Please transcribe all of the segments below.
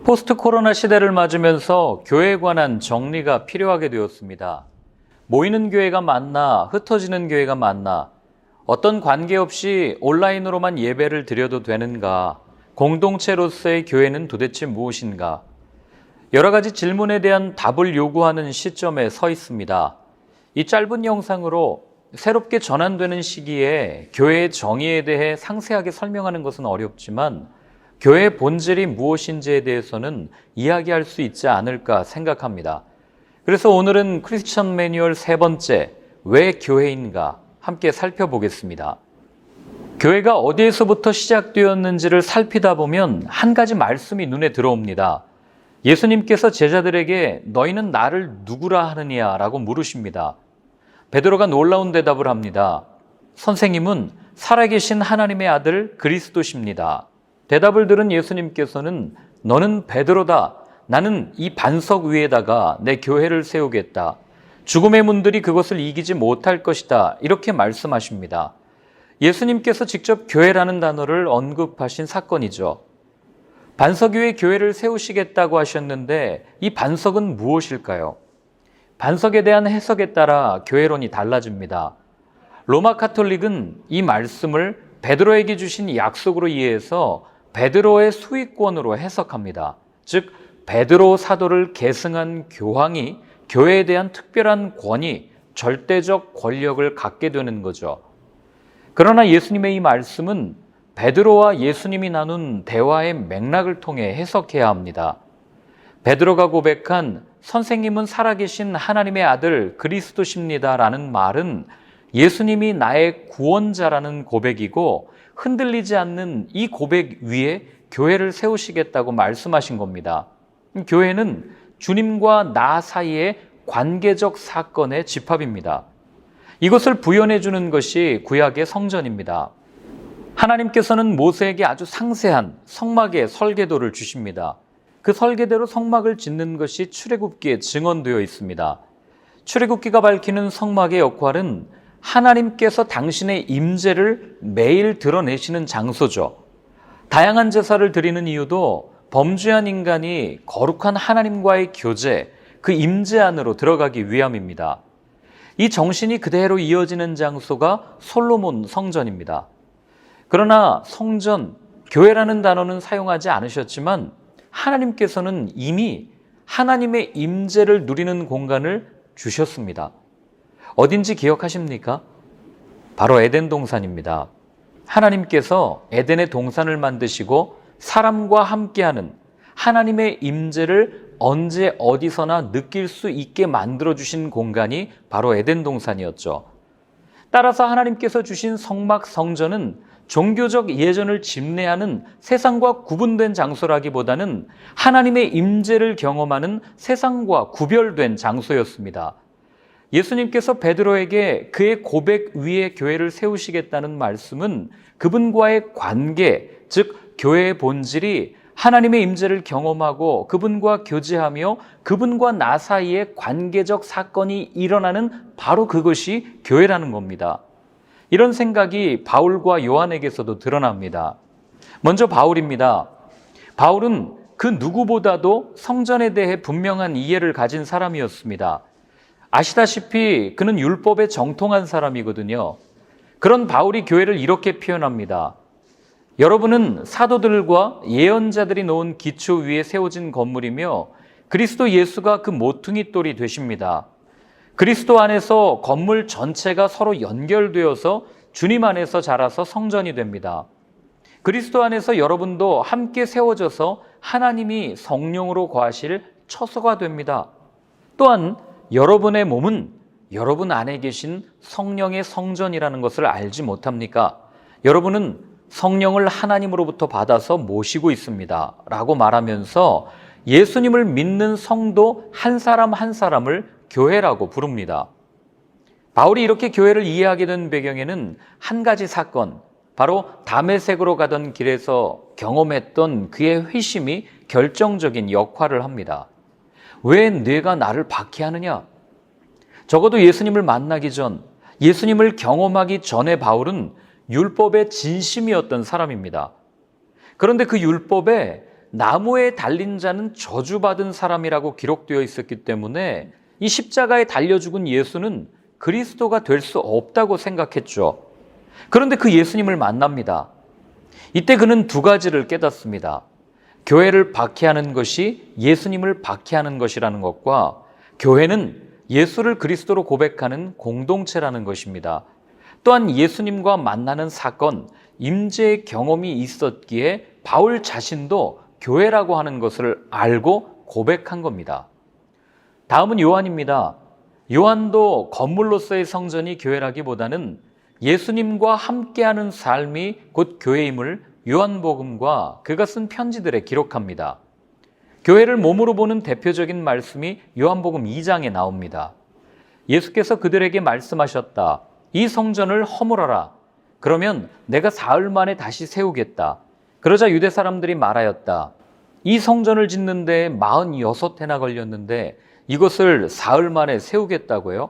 포스트 코로나 시대를 맞으면서 교회에 관한 정리가 필요하게 되었습니다. 모이는 교회가 많나, 흩어지는 교회가 많나, 어떤 관계없이 온라인으로만 예배를 드려도 되는가, 공동체로서의 교회는 도대체 무엇인가, 여러 가지 질문에 대한 답을 요구하는 시점에 서 있습니다. 이 짧은 영상으로 새롭게 전환되는 시기에 교회의 정의에 대해 상세하게 설명하는 것은 어렵지만 교회의 본질이 무엇인지에 대해서는 이야기할 수 있지 않을까 생각합니다. 그래서 오늘은 크리스천 매뉴얼 세 번째, 왜 교회인가 함께 살펴보겠습니다. 교회가 어디에서부터 시작되었는지를 살피다 보면 한 가지 말씀이 눈에 들어옵니다. 예수님께서 제자들에게 너희는 나를 누구라 하느냐라고 물으십니다. 베드로가 놀라운 대답을 합니다. 선생님은 살아계신 하나님의 아들 그리스도십니다. 대답을 들은 예수님께서는 너는 베드로다. 나는 이 반석 위에다가 내 교회를 세우겠다. 죽음의 문들이 그것을 이기지 못할 것이다. 이렇게 말씀하십니다. 예수님께서 직접 교회라는 단어를 언급하신 사건이죠. 반석 위에 교회를 세우시겠다고 하셨는데 이 반석은 무엇일까요? 반석에 대한 해석에 따라 교회론이 달라집니다. 로마 카톨릭은 이 말씀을 베드로에게 주신 약속으로 이해해서 베드로의 수익권으로 해석합니다. 즉 베드로 사도를 계승한 교황이 교회에 대한 특별한 권위, 절대적 권력을 갖게 되는 거죠. 그러나 예수님의 이 말씀은 베드로와 예수님이 나눈 대화의 맥락을 통해 해석해야 합니다. 베드로가 고백한 선생님은 살아계신 하나님의 아들 그리스도십니다라는 말은 예수님이 나의 구원자라는 고백이고 흔들리지 않는 이 고백 위에 교회를 세우시겠다고 말씀하신 겁니다. 교회는 주님과 나 사이의 관계적 사건의 집합입니다. 이것을 부연해 주는 것이 구약의 성전입니다. 하나님께서는 모세에게 아주 상세한 성막의 설계도를 주십니다. 그 설계대로 성막을 짓는 것이 출애굽기에 증언되어 있습니다. 출애굽기가 밝히는 성막의 역할은 하나님께서 당신의 임재를 매일 드러내시는 장소죠. 다양한 제사를 드리는 이유도 범죄한 인간이 거룩한 하나님과의 교제, 그 임재 안으로 들어가기 위함입니다. 이 정신이 그대로 이어지는 장소가 솔로몬 성전입니다. 그러나 성전, 교회라는 단어는 사용하지 않으셨지만 하나님께서는 이미 하나님의 임재를 누리는 공간을 주셨습니다. 어딘지 기억하십니까? 바로 에덴 동산입니다. 하나님께서 에덴의 동산을 만드시고 사람과 함께하는 하나님의 임재를 언제 어디서나 느낄 수 있게 만들어주신 공간이 바로 에덴 동산이었죠. 따라서 하나님께서 주신 성막 성전은 종교적 예전을 집례하는 세상과 구분된 장소라기보다는 하나님의 임재를 경험하는 세상과 구별된 장소였습니다. 예수님께서 베드로에게 그의 고백 위에 교회를 세우시겠다는 말씀은 그분과의 관계, 즉 교회의 본질이 하나님의 임재를 경험하고 그분과 교제하며 그분과 나 사이에 관계적 사건이 일어나는 바로 그것이 교회라는 겁니다. 이런 생각이 바울과 요한에게서도 드러납니다. 먼저 바울입니다. 바울은 그 누구보다도 성전에 대해 분명한 이해를 가진 사람이었습니다. 아시다시피 그는 율법에 정통한 사람이거든요. 그런 바울이 교회를 이렇게 표현합니다. 여러분은 사도들과 예언자들이 놓은 기초 위에 세워진 건물이며 그리스도 예수가 그 모퉁이 돌이 되십니다. 그리스도 안에서 건물 전체가 서로 연결되어서 주님 안에서 자라서 성전이 됩니다. 그리스도 안에서 여러분도 함께 세워져서 하나님이 성령으로 거하실 처소가 됩니다. 또한 여러분의 몸은 여러분 안에 계신 성령의 성전이라는 것을 알지 못합니까? 여러분은 성령을 하나님으로부터 받아서 모시고 있습니다. 라고 말하면서 예수님을 믿는 성도 한 사람 한 사람을 교회라고 부릅니다. 바울이 이렇게 교회를 이해하게 된 배경에는 한 가지 사건, 바로 다메섹으로 가던 길에서 경험했던 그의 회심이 결정적인 역할을 합니다. 왜 네가 나를 박해하느냐? 적어도 예수님을 만나기 전, 예수님을 경험하기 전에 바울은 율법의 진심이었던 사람입니다. 그런데 그 율법에 나무에 달린 자는 저주받은 사람이라고 기록되어 있었기 때문에 이 십자가에 달려 죽은 예수는 그리스도가 될 수 없다고 생각했죠. 그런데 그 예수님을 만납니다. 이때 그는 두 가지를 깨닫습니다. 교회를 박해하는 것이 예수님을 박해하는 것이라는 것과 교회는 예수를 그리스도로 고백하는 공동체라는 것입니다. 또한 예수님과 만나는 사건, 임재의 경험이 있었기에 바울 자신도 교회라고 하는 것을 알고 고백한 겁니다. 다음은 요한입니다. 요한도 건물로서의 성전이 교회라기보다는 예수님과 함께하는 삶이 곧 교회임을 요한복음과 그가 쓴 편지들에 기록합니다. 교회를 몸으로 보는 대표적인 말씀이 요한복음 2장에 나옵니다. 예수께서 그들에게 말씀하셨다. 이 성전을 허물어라. 그러면 내가 사흘 만에 다시 세우겠다. 그러자 유대 사람들이 말하였다. 이 성전을 짓는데 46해나 걸렸는데 이것을 사흘 만에 세우겠다고요?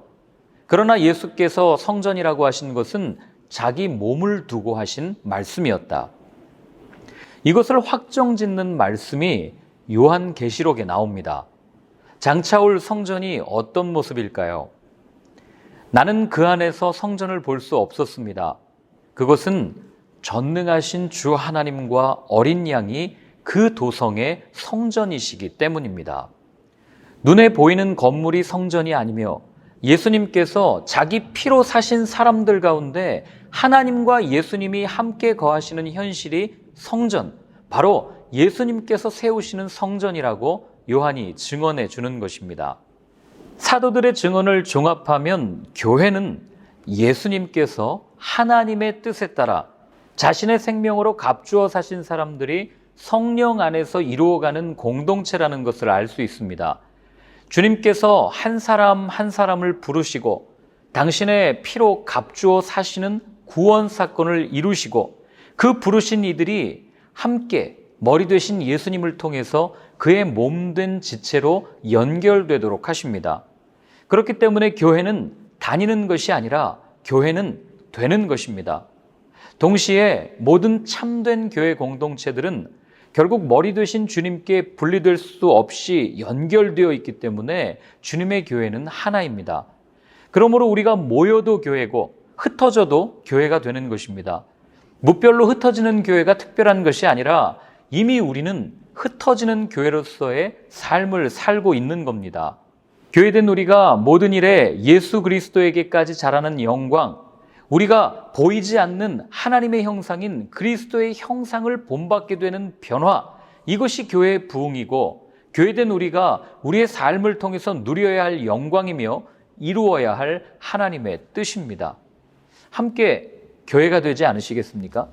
그러나 예수께서 성전이라고 하신 것은 자기 몸을 두고 하신 말씀이었다. 이것을 확정짓는 말씀이 요한계시록에 나옵니다. 장차 올 성전이 어떤 모습일까요? 나는 그 안에서 성전을 볼 수 없었습니다. 그것은 전능하신 주 하나님과 어린 양이 그 도성의 성전이시기 때문입니다. 눈에 보이는 건물이 성전이 아니며 예수님께서 자기 피로 사신 사람들 가운데 하나님과 예수님이 함께 거하시는 현실이 성전, 바로 예수님께서 세우시는 성전이라고 요한이 증언해 주는 것입니다. 사도들의 증언을 종합하면 교회는 예수님께서 하나님의 뜻에 따라 자신의 생명으로 값주어 사신 사람들이 성령 안에서 이루어가는 공동체라는 것을 알 수 있습니다. 주님께서 한 사람 한 사람을 부르시고 당신의 피로 값주어 사시는 구원 사건을 이루시고 그 부르신 이들이 함께 머리 되신 예수님을 통해서 그의 몸된 지체로 연결되도록 하십니다. 그렇기 때문에 교회는 다니는 것이 아니라 교회는 되는 것입니다. 동시에 모든 참된 교회 공동체들은 결국 머리 되신 주님께 분리될 수 없이 연결되어 있기 때문에 주님의 교회는 하나입니다. 그러므로 우리가 모여도 교회고 흩어져도 교회가 되는 것입니다. 무별로 흩어지는 교회가 특별한 것이 아니라 이미 우리는 흩어지는 교회로서의 삶을 살고 있는 겁니다. 교회된 우리가 모든 일에 예수 그리스도에게까지 자라는 영광, 우리가 보이지 않는 하나님의 형상인 그리스도의 형상을 본받게 되는 변화, 이것이 교회의 부흥이고 교회된 우리가 우리의 삶을 통해서 누려야 할 영광이며 이루어야 할 하나님의 뜻입니다. 함께 교회가 되지 않으시겠습니까?